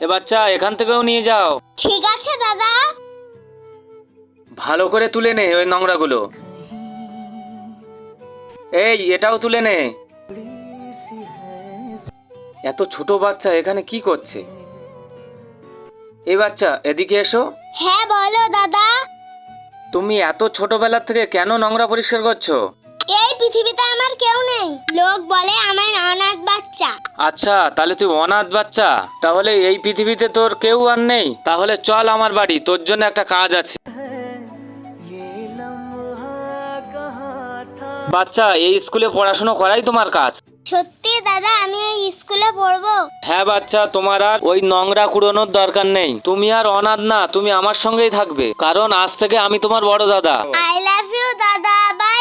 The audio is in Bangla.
এ বাচ্চা, এখান থেকেও নিয়ে যাও। ঠিক আছে দাদা। ভালো করে তুলে নে ওই নোংরাগুলো। এই, এটাও তুলে নে। এত ছোট বাচ্চা এখানে কি করছে? এই বাচ্চা, এদিকে এসো। হ্যাঁ বলো দাদা। তুমি এত ছোটবেলা থেকে কেন নোংরা পরিষ্কার করছো? এই পৃথিবীতে আমার কেউ নেই, লোক বলে আমার অনাথ বাচ্চা। আচ্ছা, তাহলে তুই অনাথ বাচ্চা। তাহলে এই পৃথিবীতে তোর কেউ আর নেই। তাহলে চল আমার বাড়ি, তোর জন্য একটা কাজ আছে। বাচ্চা, এই স্কুলে পড়াশোনা করাই তোমার কাজ। সত্যি দাদা, আমি এই স্কুলে পড়বো? হ্যাঁ বাচ্চা, তোমার আর ওই নোংরা কুড়োনোর দরকার নেই। তুমি আর অনাথ না, তুমি আমার সঙ্গেই থাকবে, কারণ আজ থেকে আমি তোমার বড় দাদা। আই লাভ ইউ দাদা। বাই।